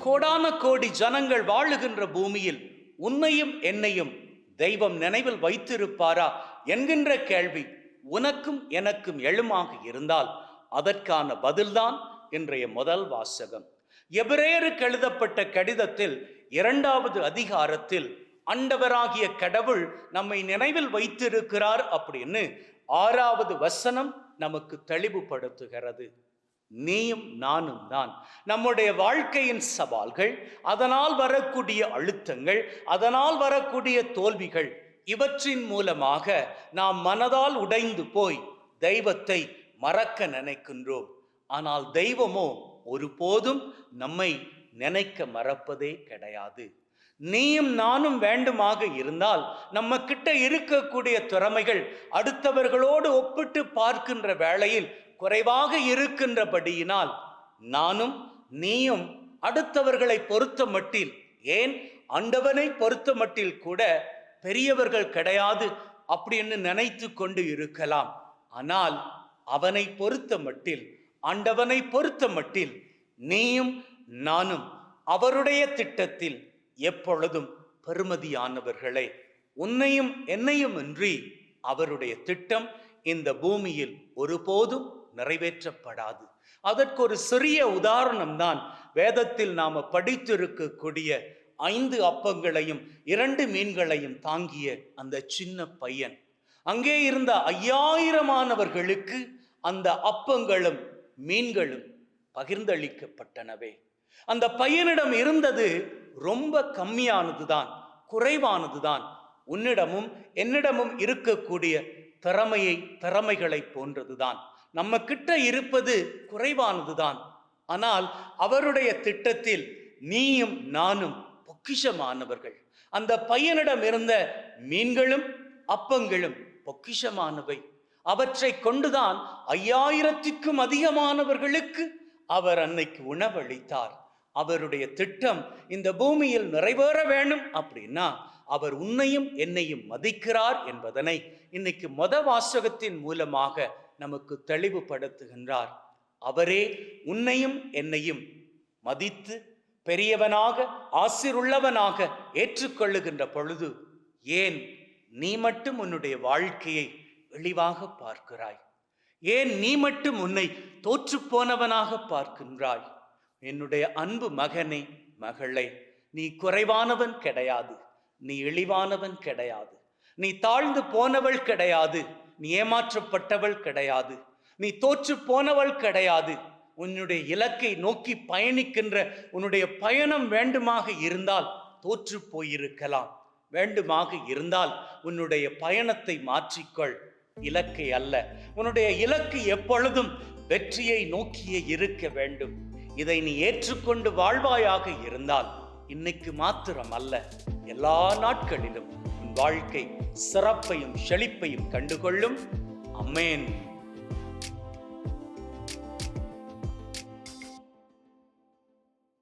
கோடான கோடி ஜனங்கள் வாழுகின்ற பூமியில் உன்னையும் என்னையும் தெய்வம் நினைவில் வைத்திருப்பாரா என்கின்ற கேள்வி உனக்கும் எனக்கும் எழுமாக இருந்தால் அதற்கான பதில்தான் இன்றைய முதல் வாசகம். எபிரேயருக்கு எழுதப்பட்ட கடிதத்தில் 2வது அதிகாரத்தில் ஆண்டவராகிய கடவுள் நம்மை நினைவில் வைத்திருக்கிறார் அப்படின்னு 6வது வசனம் நமக்கு தெளிவுபடுத்துகிறது. நீயும் நானும் தான் நம்முடைய வாழ்க்கையின் சவால்கள், அதனால் வரக்கூடிய அழுத்தங்கள், அதனால் வரக்கூடிய தோல்விகள், இவற்றின் மூலமாக நாம் மனதால் உடைந்து போய் தெய்வத்தை மறக்க நினைக்கின்றோம். ஆனால் தெய்வமோ ஒருபோதும் நம்மை நினைக்க மறப்பதே கிடையாது. நீயும் நானும் வேண்டுமாக இருந்தால் நம்ம கிட்ட இருக்கக்கூடிய திறமைகள் அடுத்தவர்களோடு ஒப்பிட்டு பார்க்கின்ற வேளையில் குறைவாக இருக்கின்றபடியினால் நானும் நீயும் அடுத்தவர்களை பொறுத்த மட்டில், ஏன் ஆண்டவனை பொறுத்த மட்டில் கூட பெரியவர்கள் கிடையாது அப்படின்னு நினைத்து கொண்டு இருக்கலாம். ஆனால் அவனை பொறுத்த மட்டில், ஆண்டவனை பொறுத்த மட்டில் நீயும் நானும் அவருடைய திட்டத்தில் எப்பொழுதும் பெறுமதியானவர்களே. உன்னையும் என்னையும் இன்றி அவருடைய திட்டம் இந்த பூமியில் ஒருபோதும் நிறைவேற்றப்படாது. அதற்கு ஒரு சிறிய உதாரணம் தான் வேதத்தில் நாம படித்திருக்கக்கூடிய 5 அப்பங்களையும் 2 மீன்களையும் தாங்கிய அந்த சின்ன பையன். அங்கே இருந்த 5000 அந்த அப்பங்களும் மீன்களும் பகிர்ந்தளிக்கப்பட்டனவே. அந்த பையனிடம் இருந்தது ரொம்ப கம்மியானதுதான், குறைவானதுதான். உன்னிடமும் என்னிடமும் இருக்கக்கூடிய திறமைகளை போன்றதுதான். நம்ம கிட்ட இருப்பது குறைவானதுதான். ஆனால் அவருடைய திட்டத்தில் நீயும் நானும் பொக்கிஷமானவர்கள். அந்த பையனிடம் இருந்த மீன்களும் அப்பங்களும் பொக்கிஷமானவை. அவற்றை கொண்டுதான் 5000க்கும் அதிகமானவர்களுக்கு அவர் அன்னைக்கு உணவளித்தார். அவருடைய திட்டம் இந்த பூமியில் நிறைவேற வேண்டும் அப்படின்னா அவர் உன்னையும் என்னையும் மதிக்கிறார் என்பதனை இன்னைக்கு வாசகத்தின் மூலமாக நமக்கு தெளிவுபடுத்துகின்றார். அவரே உன்னையும் என்னையும் மதித்து பெரியவனாக ஆசிருள்ளவனாக ஏற்றுக்கொள்ளுகின்ற பொழுது ஏன் நீ மட்டும் உன்னுடைய வாழ்க்கையை இழிவாக பார்க்கிறாய்? ஏன் நீ மட்டும் உன்னை தோற்று போனவனாக பார்க்கின்றாய்? என்னுடைய அன்பு மகனே, மகளே, நீ குறைவானவன் கிடையாது, நீ இழிவானவன் கிடையாது, நீ தாழ்ந்து போனவள் கிடையாது, நீ ஏமாற்றப்பட்டவள் கிடையாது, நீ தோற்று போனவள் கிடையாது. உன்னுடைய இலக்கை நோக்கி பயணிக்கின்ற உன்னுடைய பயணம் வேண்டுமாக இருந்தால் தோற்று போயிருக்கலாம். வேண்டுமாக இருந்தால் உன்னுடைய பயணத்தை மாற்றிக்கொள். இலக்கை அல்ல, உன்னுடைய இலக்கு எப்பொழுதும் வெற்றியை நோக்கியே இருக்க வேண்டும். இதை நீ ஏற்றுக்கொண்டு வாழ்வாயாக இருந்தால் இன்னைக்கு மாத்திரம் அல்ல, எல்லா நாட்களிலும் உன் வாழ்க்கை சிறப்பையும் செழிப்பையும் கண்டுகொள்ளும். அமேன்.